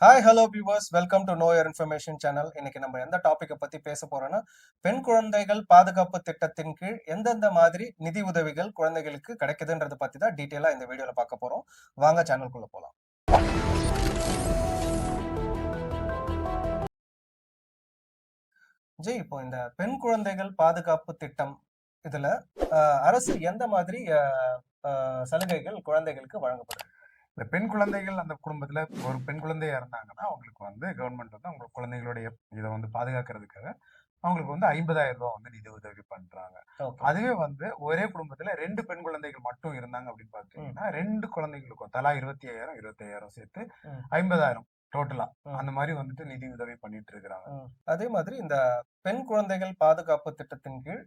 Hi hello viewers, welcome to know your information channel. இன்னைக்கு நம்ம எந்த டாபிக்கை பத்தி பேச போறோம்னா, பெண் குழந்தைகள் பாதுகாப்பு திட்டத்தின் கீழ் எந்தெந்த மாதிரி நிதி உதவிகள் குழந்தைகளுக்கு கிடைக்குதுன்றத பத்தி தான் டீட்டெயிலா இந்த வீடியோல பார்க்க போறோம். வாங்க சேனலுக்குள்ள போலாம். ஜெய், இப்போ இந்த பெண் குழந்தைகள் பாதுகாப்பு திட்டம் இதுல அரசு எந்த மாதிரி சலுகைகள் குழந்தைகளுக்கு வழங்கப்படுது? இந்த பெண் குழந்தைகள் அந்த குடும்பத்துல ஒரு பெண் குழந்தையா இருந்தாங்கன்னா அவங்களுக்கு வந்து கவர்மெண்ட் வந்து அவங்க குழந்தைகளுடைய இதை வந்து பாதுகாக்கிறதுக்காக அவங்களுக்கு வந்து 50,000 ரூபாய் வந்து நிதி உதவி பண்றாங்க. அதுவே வந்து ஒரே குடும்பத்துல 2 பெண் குழந்தைகள் மட்டும் இருந்தாங்க அப்படின்னு பாத்தீங்கன்னா 2 குழந்தைகளுக்கும் தலா 25,000 சேர்த்து 50,000 டோட்டலா அந்த மாதிரி வந்துட்டு நிதி உதவி பண்ணிட்டு இருக்கிறாங்க. அதே மாதிரி இந்த பெண் குழந்தைகள் பாதுகாப்பு திட்டத்தின் கீழ்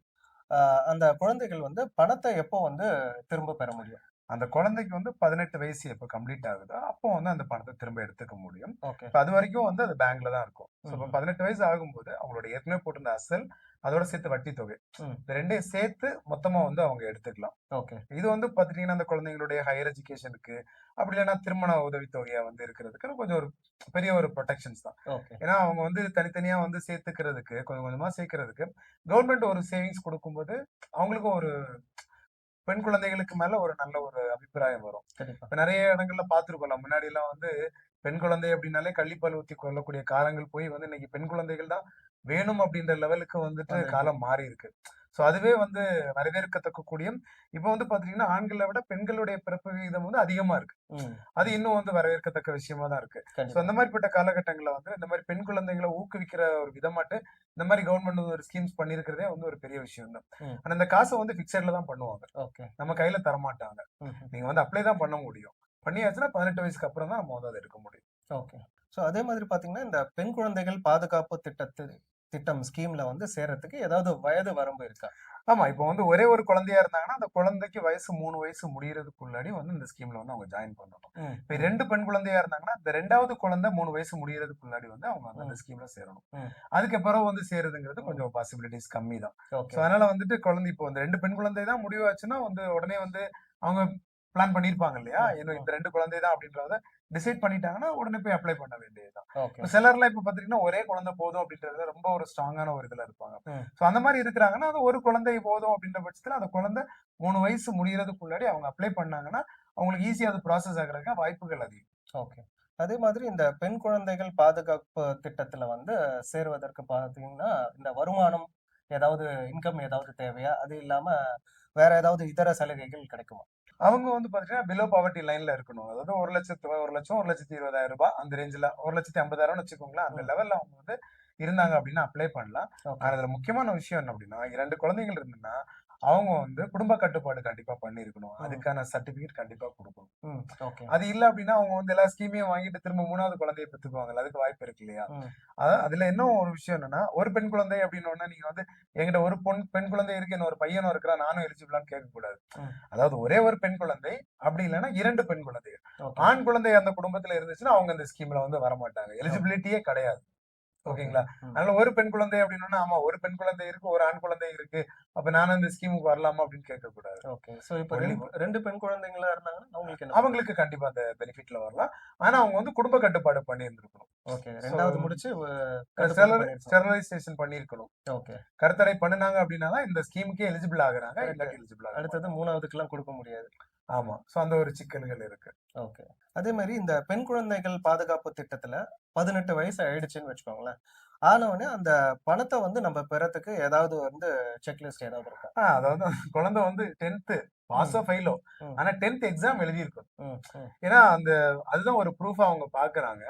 அந்த குழந்தைகள் வந்து பணத்தை எப்போ வந்து திரும்ப பெற முடியும்? அந்த குழந்தைக்கு வந்து 18 வயசு எப்போ கம்ப்ளீட் ஆகுதோ அப்போ வந்து அந்த பணத்தை திரும்ப எடுத்துக்க முடியும். அது வரைக்கும் வந்து அது பேங்க்ல தான் இருக்கும். இப்போ 18 வயசு ஆகும்போது அவங்களோட ஏற்கனவே போட்டிருந்த அசல் அதோட சேர்த்து வட்டி தொகை இந்த ரெண்டையும் சேர்த்து மொத்தமா வந்து அவங்க எடுத்துக்கலாம். இது வந்து பாத்தீங்கன்னா அந்த குழந்தைங்களுடைய ஹையர் எஜுகேஷனுக்கு அப்படி இல்லைன்னா திருமண உதவித்தொகையா வந்து இருக்கிறதுக்கு கொஞ்சம் ஒரு பெரிய ஒரு ப்ரொடெக்ஷன்ஸ் தான். ஏன்னா அவங்க வந்து தனித்தனியா வந்து சேர்த்துக்கிறதுக்கு கொஞ்சம் கொஞ்சமா சேர்க்கறதுக்கு கவர்மெண்ட் ஒரு சேவிங்ஸ் கொடுக்கும்போது அவங்களுக்கும் ஒரு பெண் குழந்தைகளுக்கு மேல ஒரு நல்ல ஒரு அபிப்பிராயம் வரும். இப்ப நிறைய இடங்கள்ல பாத்துருக்கோம். முன்னாடி எல்லாம் வந்து பெண் குழந்தை அப்படின்னாலே கள்ளிப்பால் ஊத்தி கொள்ளக்கூடிய காலங்கள் போய் வந்து இன்னைக்கு பெண் குழந்தைகள் தான் வேணும் அப்படின்ற லெவலுக்கு வந்துட்டு காலம் மாறி இருக்கு. சோ அதுவே வந்து வரவேற்கத்தக்க கூடியும். இப்ப வந்து பாத்தீங்கன்னா ஆண்களை விட பெண்களுடைய பிறப்பு விகிதம் வந்து அதிகமா இருக்கு. அது இன்னும் வந்து வரவேற்கத்தக்க விஷயமா தான் இருக்கு. சோ அந்த மாதிரிப்பட்ட காலகட்டங்கள்ல வந்து இந்த மாதிரி பெண் குழந்தைகளை ஊக்குவிக்கிற ஒரு விதமாட்டு இந்த மாதிரி கவர்மெண்ட் ஒரு ஸ்கீம்ஸ் பண்ணிருக்கிறதே வந்து ஒரு பெரிய விஷயம் தான். ஆனா இந்த காசை வந்து பிக்சர்ல தான் பண்ணுவாங்க. நம்ம கையில தர மாட்டாங்க. நீங்க வந்து அப்ளை தான் பண்ண முடியும். பண்ணியாச்சுன்னா 18 வயசுக்கு அப்புறம் தான் நம்ம வந்து அதை எடுக்க முடியும். ஓகே. சோ அதே மாதிரி பாத்தீங்கன்னா இந்த பெண் குழந்தைகள் பாதுகாப்பு திட்டம் ஸ்கீம்ல வந்து சேர்றதுக்கு ஏதாவது வயது வரம்பு இருக்கா? ஆமா. இப்போ வந்து ஒரே ஒரு குழந்தையா இருந்தாங்கன்னா, அந்த குழந்தைக்கு வயசு 3 வயசு முடியறதுக்குள்ளாடி வந்து இந்த ஸ்கீம்ல வந்து அவங்க ஜாயின் பண்ணணும். இப்ப 2 பெண் குழந்தையா இருந்தாங்கன்னா, இந்த 2வது குழந்தை 3 வயசு முடியறதுக்குள்ளாடி வந்து அவங்க வந்து அந்த ஸ்கீம்ல சேரணும். அதுக்கப்புறம் வந்து சேருதுங்கிறது கொஞ்சம் பாசிபிலிட்டிஸ் கம்மி தான். சோ அதனால வந்துட்டு குழந்தை இப்போ இந்த 2 பெண் குழந்தை தான் முடிவாச்சுன்னா வந்து உடனே வந்து அவங்க பிளான் பண்ணிருப்பாங்க இல்லையா? இன்னும் இந்த 2 குழந்தை தான் அப்படின்றத டிசைட் பண்ணிட்டாங்கன்னா, உடனே போய் அப்ளை பண்ண வேண்டியதுதான். சிலர்லாம் இப்ப பாத்தீங்கன்னா, ஒரே குழந்தை போதும் அப்படின்றதுல ரொம்ப ஒரு ஸ்ட்ராங்கான ஒரு இதுல இருப்பாங்க. சோ அந்த மாதிரி இருக்கிறாங்கன்னா, அது ஒரு குழந்தை போதும் அப்படின்ற பட்சத்துல அந்த குழந்தை 3 வயசு முடியறதுக்குள்ளாடி அவங்க அப்ளை பண்ணாங்கன்னா, அவங்களுக்கு ஈஸியா அது ப்ராசஸ் ஆகுறதுக்கு வாய்ப்புகள் அதிகம். ஓகே. அதே மாதிரி இந்த பெண் குழந்தைகள் பாதுகாப்பு திட்டத்துல வந்து சேருவதற்கு பாத்தீங்கன்னா, இந்த வருமானம் ஏதாவது இன்கம் ஏதாவது தேவையா? அது இல்லாம வேற ஏதாவது இதர சலுகைகள் கிடைக்குமா? அவங்க வந்து பாத்தீங்கன்னா பிலோ பாவர்ட்டி லைன்ல இருக்கணும். அதாவது 1,00,000 1,20,000 அந்த ரேஞ்ச்ல 1,50,000 வச்சுக்கோங்களேன். அந்த லெவல்ல அவங்க வந்து இருந்தாங்க அப்படின்னா அப்ளை பண்ணலாம். அதுல முக்கியமான விஷயம் என்ன அப்படின்னா 2 குழந்தைகள் இருந்துன்னா அவங்க வந்து குடும்ப கட்டுப்பாடு கண்டிப்பா பண்ணிருக்கணும். அதுக்கான சர்டிபிகேட் கண்டிப்பா கொடுக்கணும். அது இல்ல அப்படின்னா அவங்க வந்து எல்லா ஸ்கீமையும் வாங்கிட்டு திரும்ப 3வது குழந்தையை பெத்துக்குவாங்கல்ல. அதுக்கு வாய்ப்பு இருக்கு இல்லையா? அதுல இன்னும் ஒரு விஷயம் என்னன்னா ஒரு பெண் குழந்தை அப்படின்னு நீங்க வந்து என்கிட்ட ஒரு பெண் குழந்தை இருக்கு, இன்னொரு பையனும் இருக்கிறான், நானும் எலிஜிபிளான்னு கேட்க கூடாது. அதாவது ஒரே ஒரு பெண் குழந்தை அப்படி இல்லைன்னா 2 பெண் குழந்தைகள். ஆண் குழந்தை அந்த குடும்பத்துல இருந்துச்சுன்னா அவங்க இந்த ஸ்கீம்ல வந்து வரமாட்டாங்க. எலிஜிபிலிட்டியே கிடையாது. ஓகேங்களா? அதனால ஒரு பெண் குழந்தை அப்படின்னா ஆமா ஒரு பெண் குழந்தை இருக்கு, ஒரு ஆண் குழந்தை இருக்கு. அப்ப நானும் இந்த ஸ்கீமுக்கு வரலாமா அப்படின்னு கேட்கக்கூடாது. சோ இப்ப 2 பெண் குழந்தைங்களா இருந்தாங்கன்னா அவங்களுக்கு கண்டிப்பா அந்த பெனிஃபிட்ல வரலாம். ஆனா அவங்க வந்து குடும்ப கட்டுப்பாடு பண்ணி இருந்திருக்கணும். 2வது முடிச்சு ஸ்டெரிலைசேஷன் பண்ணியிருக்கணும். கருத்தடை பண்ணுனாங்க அப்படின்னா தான் இந்த ஸ்கீமுக்கே எலிஜிபிள் ஆகுறாங்க. இல்லாட்டி எலிஜிபிள் ஆக அடுத்தது 3வதுக்கெல்லாம் கொடுக்க முடியாது. ஆமா. சோ அந்த ஒரு சிக்கல்கள் இருக்கு. ஓகே. அதே மாதிரி இந்த பெண் குழந்தைகள் பாதுகாப்பு திட்டத்துல 18 வயசு ஆயிடுச்சுன்னு வச்சுக்கோங்களேன். ஆனவுடனே அந்த பணத்தை வந்து நம்ம பெறத்துக்கு ஏதாவது வந்து செக்லிஸ்ட் ஏதாவது இருக்கா? அதாவது குழந்தை வந்து 10th பாஸோ ஃபெயிலோ ஆனா 10th எக்ஸாம் எழுதியிருக்கணும். ஏன்னா அந்த அதுதான் ஒரு ப்ரூஃபா அவங்க பாக்குறாங்க.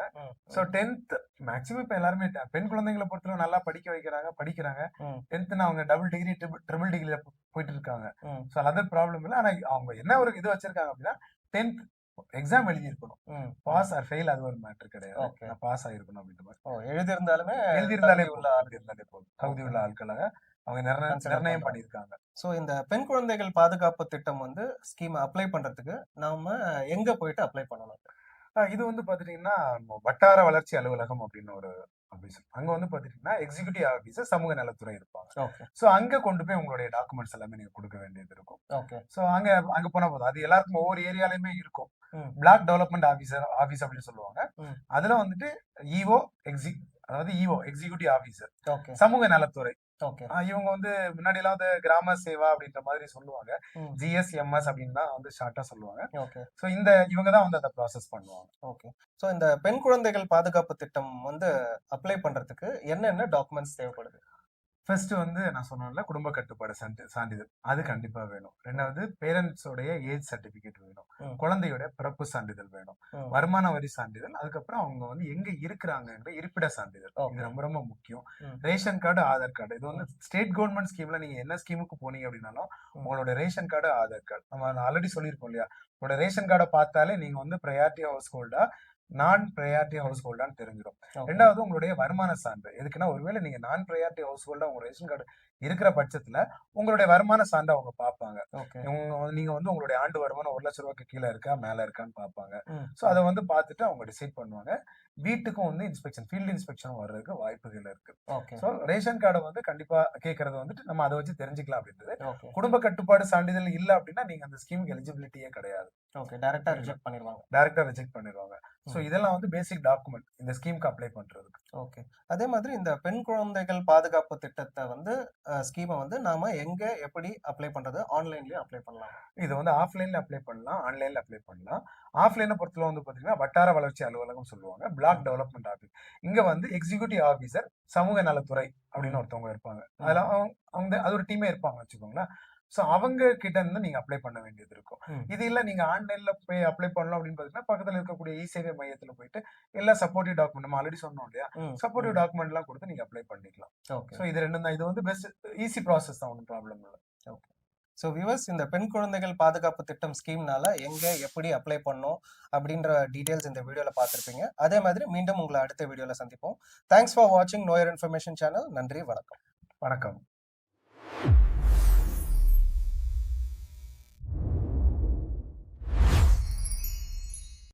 சோ 10th மேக்ஸிமம் இப்ப எல்லாருமே பெண் குழந்தைகளை பொறுத்தவரை நல்லா படிக்க வைக்கிறாங்க, படிக்கிறாங்க. 10th அவங்க டபுள் டிகிரி ட்ரிபிள் டிகிரில போயிட்டு இருக்காங்க. சோ அதர் ப்ராப்ளம் இல்ல. ஆனா அவங்க என்ன ஒரு இது வச்சிருக்காங்க அப்படின்னா 10th எக்ஸாம் எழுதியிருக்கணும். பாஸ் ஆர் ஃபெயில் அது ஒரு மேட்டர் கிடையாது. பாஸ் ஆயிருக்கணும் அப்படின்ற மாதிரி. எழுதியிருந்தாலே போதும். தகுதி உள்ள ஆட்களாக அவங்க நிர்ணயம் பண்ணியிருக்காங்க. சோ இந்த பெண் குழந்தைகள் பாதுகாப்பு திட்டம் வந்து ஸ்கீம் அப்ளை பண்றதுக்கு நாம எங்க போயிட்டு அப்ளை பண்ணணும்? இது வந்து பாத்துட்டீங்கன்னா, வட்டார வளர்ச்சி அலுவலகம் அப்படின்னு ஒரு ஆபீஸ். அங்க வந்து பாத்துட்டீங்கன்னா, எக்ஸிக்யூட்டிவ் ஆபீசர் சமூக நலத்துறை இருப்பாங்க. ஓகே, சோ அங்க கொண்டு போய் உங்களுடைய டாக்குமெண்ட்ஸ் எல்லாமே நீங்க குடுக்க வேண்டியது இருக்கும். ஓகே. சோ அங்க அங்க போனா போதும். அது எல்லாருக்கும் ஒவ்வொரு ஏரியாலயுமே இருக்கும். ம், பிளாக் டெவலப்மென்ட் ஆபீஸ் அப்படின்னு சொல்லுவாங்க. ம். அதுல வந்துட்டு EO EO executive officer okay, சமூக நலத்துறை. ஓகே. இவங்க வந்து முன்னாடிலாம் வந்து கிராம சேவா அப்படின்ற மாதிரி சொல்லுவாங்க. ம். ஜிஎஸ்எம்எஸ் அப்படின்னு தான் வந்து ஷார்ட்டா சொல்லுவாங்க. ஓகே, சோ இவங்க தான் வந்து அத ப்ராசஸ் பண்ணுவாங்க. ஓகே. ஸோ இந்த பெண் குழந்தைகள் பாதுகாப்பு திட்டம் வந்து அப்ளை பண்றதுக்கு என்னென்ன டாக்குமெண்ட்ஸ் தேவைப்படுது? ஃபர்ஸ்ட் வந்து நான் சொன்னேன்ல குடும்ப கட்டுப்பாடு சான்றிதழ். அது ம், கண்டிப்பா வேணும். 2வது பேரண்ட்ஸ் உடைய ஏஜ் சர்டிபிகேட் வேணும். ம், குழந்தையோட பிறப்பு சான்றிதழ் வேணும். ம். வருமான வரி சான்றிதழ். அதுக்கப்புறம் அவங்க வந்து எங்க இருக்கிறாங்கங்கிற இருப்பிட சான்றிதழ். இது ஓகே. ரொம்ப ரொம்ப முக்கியம். ம், ரேஷன் கார்டு, ஆதார் கார்டு. இது வந்து ம், ஸ்டேட் கவர்ன்மெண்ட் ஸ்கீம்ல நீங்க என்ன ஸ்கீமுக்கு போனீங்க அப்படின்னாலும், ம். உங்களோட ரேஷன் கார்டு, ஆதார் கார்டு. நம்ம ஆல்ரெடி சொல்லியிருக்கோம் இல்லையா? உங்களோட ரேஷன் கார்ட பார்த்தாலே நீங்க வந்து பிரையாரிட்டி ஹவுஸ் ஹோல்டா, நான் பிரையாரிட்டி ஹவுஸ் ஹோல்டான்னு தெரிஞ்சிரும். ஓகே, 2வது உங்களுடைய வருமான சான்று. எதுக்குன்னா, ஒருவேளை நீங்க நான் பிரையாரிட்டி ஹவுஸ் ஹோல்டா உங்க ரேஷன் கார்டு இருக்கிற பட்சத்துல, உங்களுடைய வருமான சான்ற அவங்க பார்ப்பாங்க. ஓகே. நீங்க வந்து உங்களுடைய ஆண்டு வருமானம் ரூ. 1,00,000க்கு கீழ இருக்கா, மேல இருக்கான்னு பார்ப்பாங்க. ம், சோ அத வந்து பார்த்துட்டு அவங்க டிசைட் பண்ணுவாங்க. வீட்டுக்கும் வந்து ஃபீல்ட் இன்ஸ்பெக்ஷன் வர்றதுக்கு வாய்ப்புகள் இருக்கு. ஓகே, சோ ரேஷன் கார்ட வந்து கண்டிப்பா கேட்கறது வந்துட்டு நம்ம அத வச்சு தெரிஞ்சுக்கலாம் அப்படின்றது. ஓகே, குடும்ப கட்டுப்பாடு சான்றிதழ் இல்ல அப்படின்னா, நீங்க அந்த ஸ்கீம்க்கு எலிஜிபிலிட்டியே கிடையாது. ஓகே. டைரக்ட்டா சரிங்களா? ரிஜெக்ட் பண்ணிருவாங்க. டைரக்ட்டா ரிஜெக்ட் பண்ணிருவாங்க. சோ ம். இதெல்லாம் வந்து பேசிக் டாக்குமெண்ட் இந்த ஸ்கீம்க்கு அப்ளை பண்றதுக்கு. ஓகே. அதே மாதிரி இந்த பெண் குழந்தைகள் பாதுகாப்பு திட்டத்த வந்து ஸ்கீம வந்து நாம எங்க, எப்படி அப்ளை பண்றது? ஆன்லைன்லயும் அப்ளை பண்ணலாமா? இது வந்து ஆஃப்லைன்ல அப்ளை பண்ணலாம். ஆன்லைன்ல அப்ளை பண்ணலாம். ஆஃப்லைன பொறுத்தளவு வந்து பார்த்தீங்கன்னா, வட்டார வளர்ச்சி அலுவலகம் சொல்லுவாங்க. பிளாக் ம், டெவலப்மென்ட் ஆபீஸ். இங்க வந்து எக்ஸிக்யூட்டிவ் ஆபீசர் சமூக நலத்துறை அப்படின்னு ம், ஒருத்தவங்க இருப்பாங்க. அதுல ம், அவங்க அது ஒரு டீமே இருப்பாங்க வச்சுக்கோங்களேன். சோ அவங்க கிட்ட இருந்து நீங்க அப்ளை பண்ண வேண்டியது இருக்கும். ம், இது இல்ல நீங்க ஆன்லைன்ல போய் அப்ளை பண்ணலாம் அப்படின்னு பார்த்தீங்கன்னா, பக்கத்துல இருக்கக்கூடிய இ-சேவை மையத்துல போயிட்டு எல்லா சப்போர்ட்டிவ் டாக்குமெண்ட் நம்ம ஆல்ரெடி சொன்னோம் இல்லையா? ம், சப்போர்ட்டிவ் ம். டாக்குமெண்ட்லாம் குடுத்து நீங்க அப்ளை பண்ணிக்கலாம். ஓகே, சோ இது 2ம் தான். இது வந்து ஈஸி ப்ராசஸ் தான். ஒண்ணும் ப்ராப்ளம் இல்ல. ஓகே. ஸோ வியூவர்ஸ் இந்த பெண் குழந்தைகள் பாதுகாப்பு திட்டம் ஸ்கீம்னால எங்க, எப்படி அப்ளை பண்ணணும் அப்படின்ற டீடைல்ஸ் இந்த வீடியோல பார்த்திருப்பீங்க. அதே மாதிரி மீண்டும் உங்கள அடுத்த வீடியோல சந்திப்போம். தேங்க்ஸ் ஃபார் வாட்சிங் நோ யுவர் இன்ஃபர்மேஷன் சேனல். நன்றி, வணக்கம். வணக்கம்.